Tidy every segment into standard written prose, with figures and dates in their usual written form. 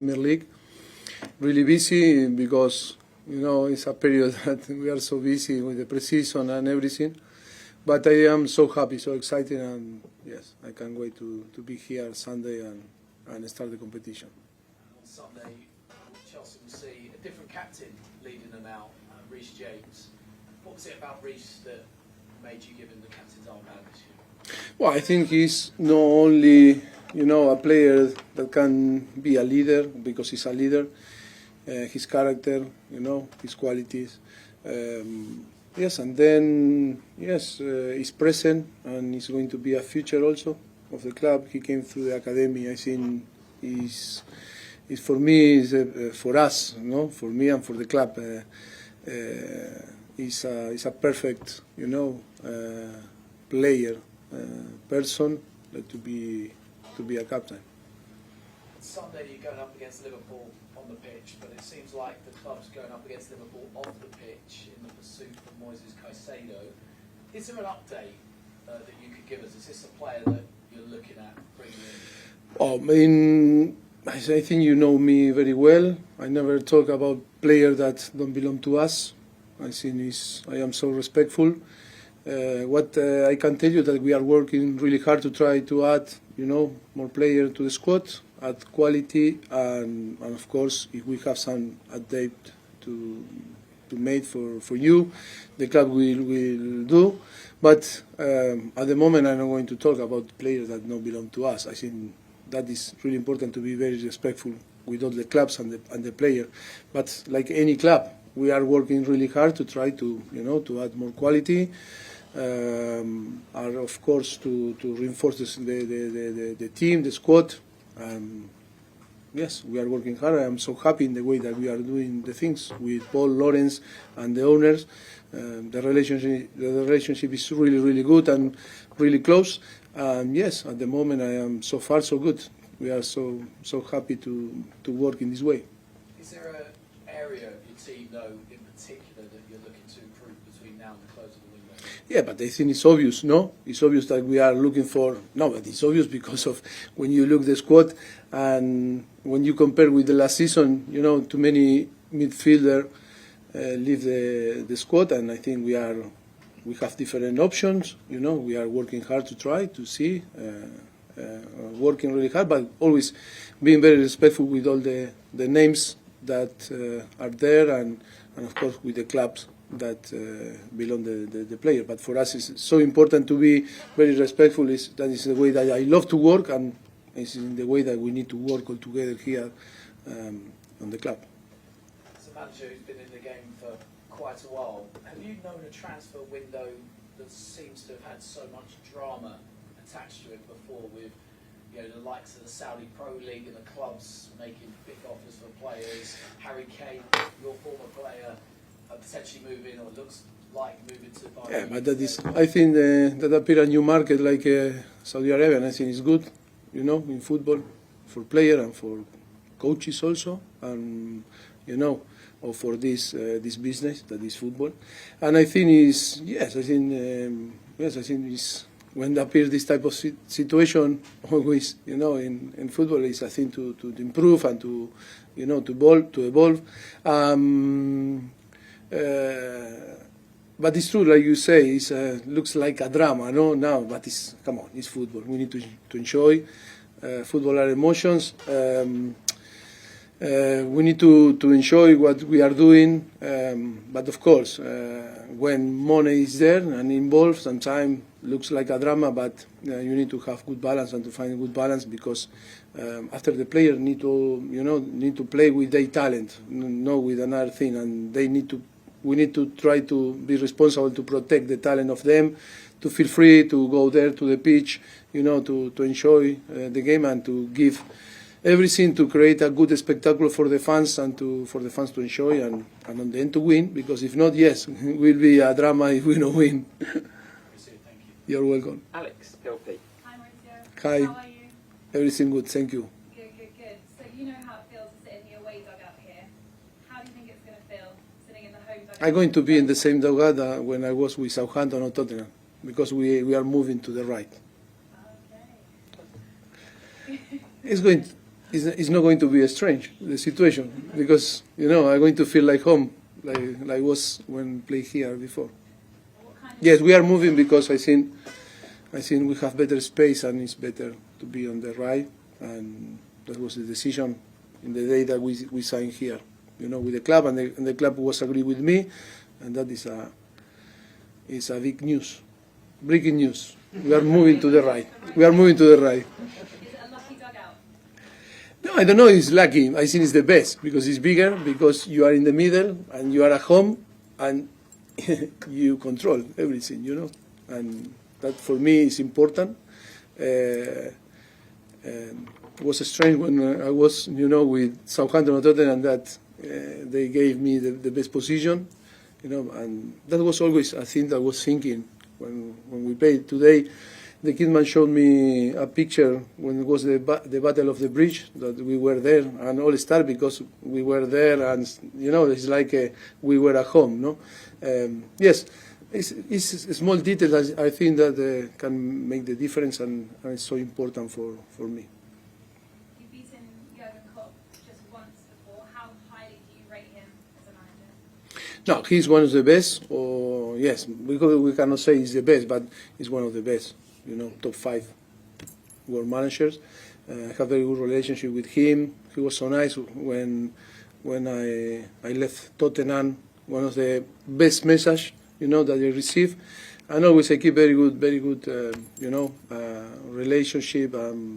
Premier League. Really busy because it's a period that we are so busy with the preseason and everything. But I am so happy, so excited, and yes, I can't wait to be here Sunday and start the competition. On Sunday, Chelsea will see a different captain leading them out, Reece James. What was it about Reece that made you give him the captain's armband this year? Well, I think he's not only a player that can be a leader because he's a leader. His character, his qualities. Yes, and then he's present and he's going to be a future also of the club. He came through the academy. I think is for me, for us, for me and for the club. He's a perfect, player, person to be a captain. Sunday you're going up against Liverpool on the pitch, but it seems like the club's going up against Liverpool off the pitch in the pursuit of Moises Caicedo. Is there an update that you could give us? Is this a player that you're looking at bringing in? Oh, I mean, I think you know me very well. I never talk about players that don't belong to us. I think I am so respectful. What I can tell you that we are working really hard to try to add, more players to the squad, add quality, and of course, if we have some update to make for you, the club will do. But at the moment, I'm not going to talk about players that don't belong to us. I think that is really important to be very respectful with all the clubs and the player. But like any club, we are working really hard to try to to add more quality. Are of course to reinforce the team, the squad. Yes, we are working hard. I am so happy in the way that we are doing the things with Paul, Lawrence, and the owners. The relationship is really good and really close. And yes, at the moment I am so far so good. We are so happy to work in this way. Is there an area of your team though in particular that you're looking to improve between now and the close of the window? Yeah, but I think it's obvious, no? It's obvious that we are looking for... No, but it's obvious because of when you look the squad and when you compare with the last season, too many midfielder leave the squad, and I think we have different options. We are working hard to try to see, working really hard, but always being very respectful with all the names that are there, and of course with the clubs that belong the player. But for us, it's so important to be very respectful. That is the way that I love to work, and it's in the way that we need to work all together here on the club. As a manager who's been in the game for quite a while, have you known a transfer window that seems to have had so much drama attached to it before, with the likes of the Saudi Pro League and the clubs making big offers for players, Harry Kane, your former player, potentially moving, or looks like moving to Bayern? Yeah, but that is, I think that appear a new market like Saudi Arabia, and I think it's good, in football, for players and for coaches also, and or for this business that is football. And I think I think it's when there appears this type of situation, always, in football, it's a thing to improve and to to evolve. But it's true, like you say, it looks like a drama, no? Now, but come on, it's football. We need to enjoy. Football are emotions. We need to enjoy what we are doing. But of course, when money is there and involved, sometimes looks like a drama. But you need to have good balance and to find a good balance, because after the player need to play with their talent, not with another thing, and we need to try to be responsible to protect the talent of them, to feel free to go there to the pitch, to enjoy the game and to give everything to create a good spectacle for the fans and for the fans to enjoy and on the end to win. Because if not, yes, it will be a drama if we don't win. Thank you. You're welcome. Alex, LP. Hi Mauricio. Hi. How are you? Everything good, thank you. Good. So you know how it feels to sit in the away dugout here. How do you think it's going to feel sitting in the home dugout? I'm going to be in the same dugout when I was with Southampton or Tottenham, because we are moving to the right. Okay. It's going. it's not going to be strange, the situation, because I'm going to feel like home, like was when played here before. Yes, we are moving because I think we have better space and it's better to be on the right, and that was the decision in the day that we signed here, with the club, and the club was agree with me, and that is a big news, breaking news. We are moving to the right. We are moving to the right. Is it a lucky dugout? No, I don't know. It's lucky. I think it's the best because it's bigger, because you are in the middle and you are at home and you control everything, and that for me is important. It was strange when I was, with Southampton or Tottenham that they gave me the best position, and that was always a thing that I was thinking when we played today. The Kidman showed me a picture when it was the Battle of the Bridge, that we were there, and all started because we were there, and it's like we were at home, no? Yes, it's a small detail I think that can make the difference, and it's so important for me. You've beaten Jurgen Klopp just once before. How highly do you rate him as a manager? No, he's one of the best, or yes, we cannot say he's the best, but he's one of the best, top 5 world managers. I have a very good relationship with him. He was so nice when I left Tottenham. One of the best message, that I received. And always I keep very good, relationship.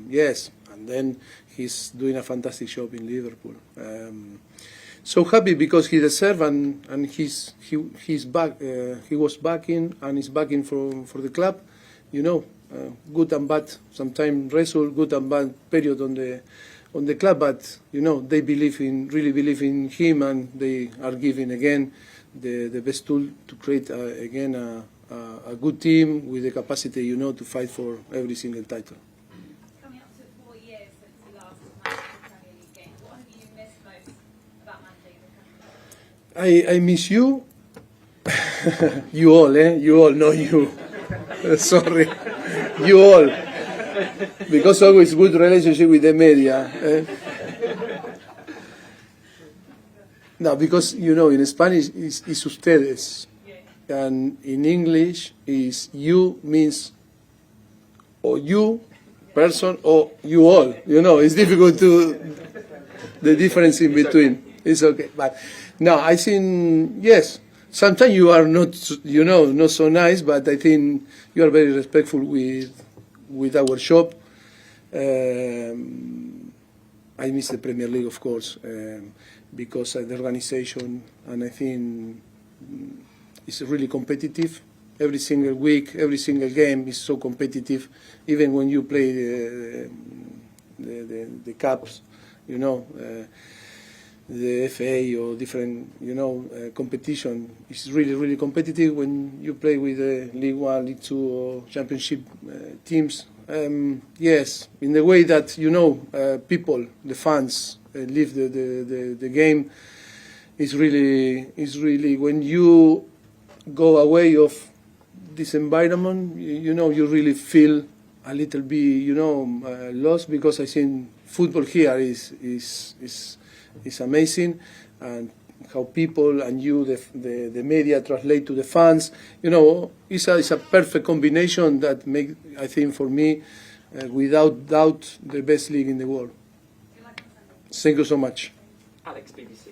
Yes, and then he's doing a fantastic job in Liverpool. So happy because he deserves, and he's back. He was backing and is backing for the club. Good and bad, sometimes result, good and bad period on the club, but they really believe in him, and they are giving again the best tool to create again a good team with the capacity to fight for every single title. Coming up to 4 years since you last managed the Premier League game, what have you missed most about managing the Premier League? I miss you. You all, You all, not you. Sorry. You all. Because always good relationship with the media. No, because, in Spanish is ustedes. And in English is you means or you, person, or you all. It's difficult the difference in between. It's okay. But no, I think, yes, sometimes you are not, not so nice, but I think you are very respectful with our shop. I miss the Premier League, of course, because the organization, and I think it's really competitive. Every single week, every single game is so competitive. Even when you play the cups, the FA or different, competition is really, really competitive when you play with the League One, League Two, or Championship teams. Yes, in the way that people, the fans, live the game. Is really when you go away of this environment, you really feel a little bit, lost, because I think football here is amazing, and how people and the media translate to the fans. It's a perfect combination that make, I think, for me, without doubt, the best league in the world. Thank you so much. Alex, BBC.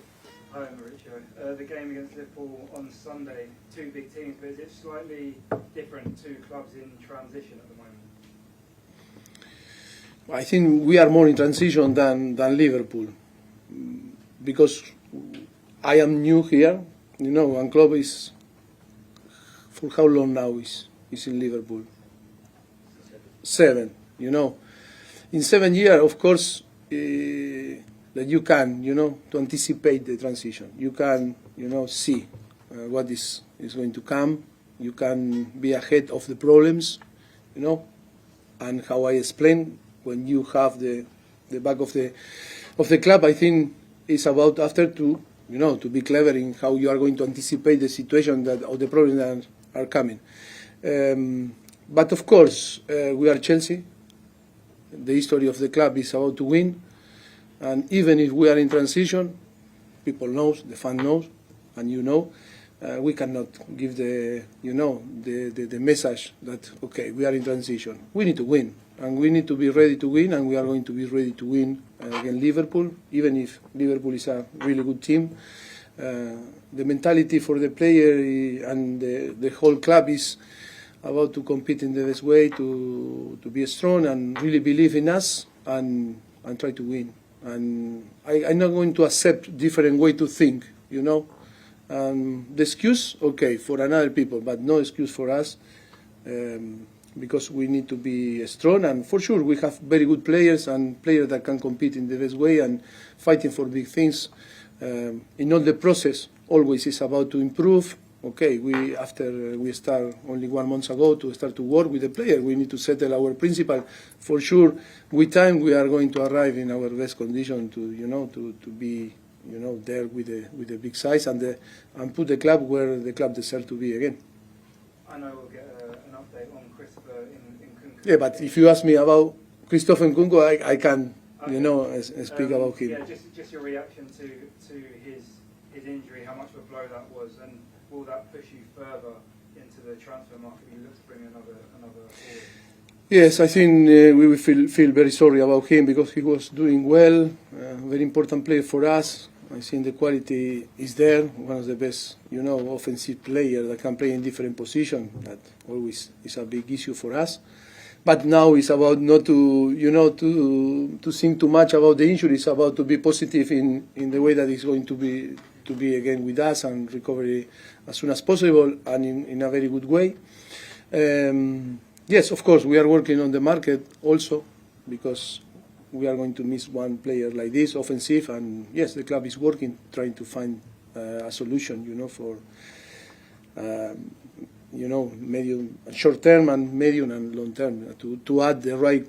Hi, Mauricio. The game against Liverpool on Sunday, 2 big teams, but is it slightly different, 2 clubs in transition at the moment? I think we are more in transition than Liverpool, because I am new here, and club is, for how long now is in Liverpool? 7, In 7 years, of course, that you can, to anticipate the transition. You can, see what is going to come. You can be ahead of the problems, and how I explained, when you have the back of the club, I think it's about after to be clever in how you are going to anticipate the situation or the problems that are coming. But of course, we are Chelsea. The history of the club is about to win. And even if we are in transition, people knows, the fan knows, and you know, we cannot give the message that, okay, we are in transition. We need to win, and we need to be ready to win, and we are going to be ready to win against Liverpool, even if Liverpool is a really good team. The mentality for the player and the whole club is about to compete in the best way, to be strong and really believe in us and try to win. And I'm not going to accept different way to think, you know. The excuse, okay, for another people, but no excuse for us, because we need to be strong. And for sure, we have very good players and players that can compete in the best way and fighting for big things. In all the process, always is about to improve. Okay, after we start only 1 month ago to start to work with the player, we need to settle our principle. For sure, with time we are going to arrive in our best condition to be there with the big size and put the club where the club deserves to be again. I know we'll get an update on Christopher in Kunku. Yeah, but if you ask me about Christopher Nkunku, I can speak about him. Yeah, just your reaction to his injury, how much of a blow that was, and will that push you further into the transfer market? Will you look to bring another forward? Yes, I think we will feel very sorry about him because he was doing well, very important player for us. I think the quality is there, one of the best, offensive players that can play in different positions. That always is a big issue for us. But now it's about not to think too much about the injury. It's about to be positive in the way that he's going to be again with us and recovery as soon as possible and in a very good way. Yes, of course, we are working on the market also because we are going to miss one player like this, offensive, and yes, the club is working, trying to find a solution, for, medium, short term and medium and long term to add the right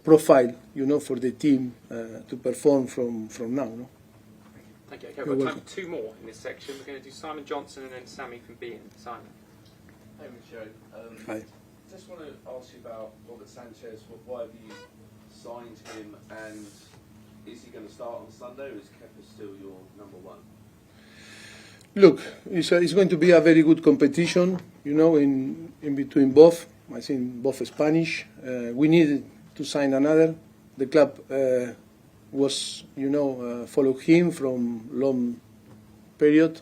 profile, for the team to perform from now. No? Thank you. Okay, we've got time for 2 more in this section. We're going to do Simon Johnson and then Sammy from Bean. Simon. Hey, Mauricio. Hi. Just want to ask you about Robert Sanchez. Why have you signed him, and is he going to start on Sunday, or is Kepa still your number 1? Look, it's going to be a very good competition, in between both. I think both Spanish. We needed to sign another. The club was, followed him from long period,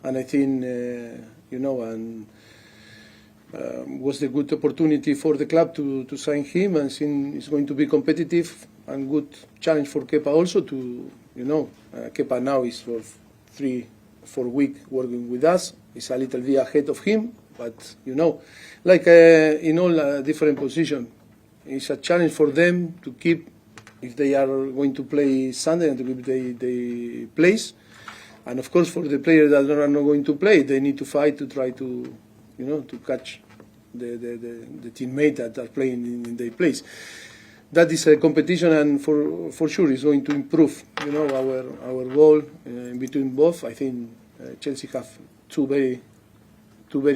and I think, was the good opportunity for the club to sign him, and think it's going to be competitive and good challenge for Kepa also to, Kepa now is for 3-4 weeks working with us. It's a little bit ahead of him, but, like in all different positions, it's a challenge for them to keep, if they are going to play Sunday, and to keep the place. And of course, for the players that are not going to play, they need to fight to try to to catch the teammate that are playing in their place. That is a competition, and for sure it's going to improve, our goal in between both. I think Chelsea have two very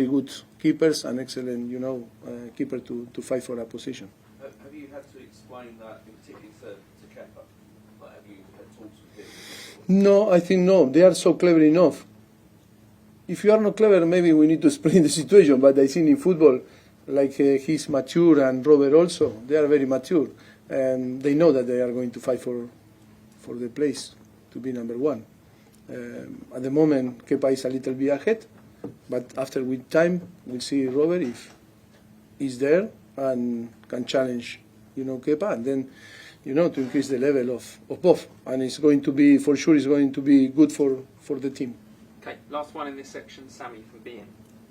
good keepers and excellent, keeper to fight for a position. Have you had to explain that, in particular to Kepa? Like, have you had talks with him? No, I think no. They are so clever enough. If you are not clever, maybe we need to explain the situation. But I think in football, like he's mature and Robert also, they are very mature. And they know that they are going to fight for the place to be number 1. At the moment, Kepa is a little bit ahead. But after with time, we'll see Robert if he's there and can challenge, Kepa. And then, to increase the level of both. And it's going to be, for sure, it's going to be good for the team. Okay, last one in this section, Sammy from Bean.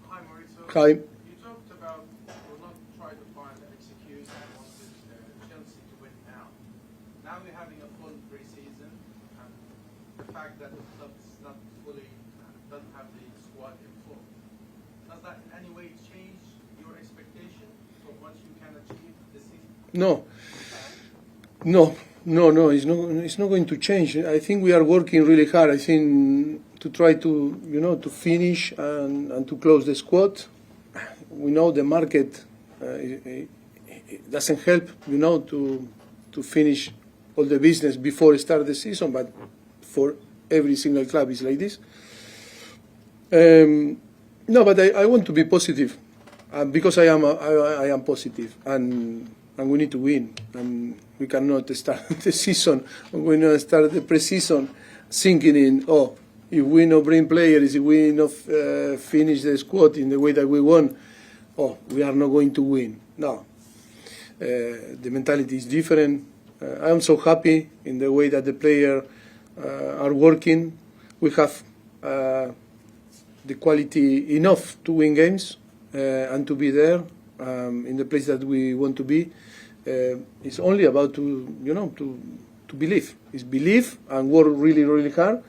Hi, Mauricio. Hi. You talked about we'll not try to find an excuse and wanted Chelsea to win now. Now we're having a full pre-season, and the fact that the club is not fully, doesn't have the squad in full. Does that in any way change your expectation for what you can achieve this season? No, it's not going to change. I think we are working really hard. I think to try to, to finish and to close the squad. We know the market it doesn't help, to finish all the business before start the season, but for every single club is like this. No, but I want to be positive because I am positive, and we need to win, and we cannot start the season, we not start the pre-season thinking in, oh, if we not bring players, if we not finish the squad in the way that we want, oh, we are not going to win. No, the mentality is different. I am so happy in the way that the players are working. We have the quality enough to win games and to be there in the place that we want to be. It's only about to believe. It's believe and work really, really hard.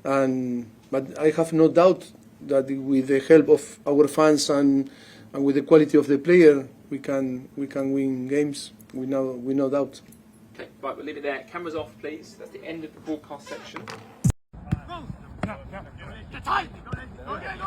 But I have no doubt that with the help of our fans and with the quality of the player, we can win games. We no doubt. Okay, right, we'll leave it there. Cameras off, please. That's the end of the broadcast section. Go again!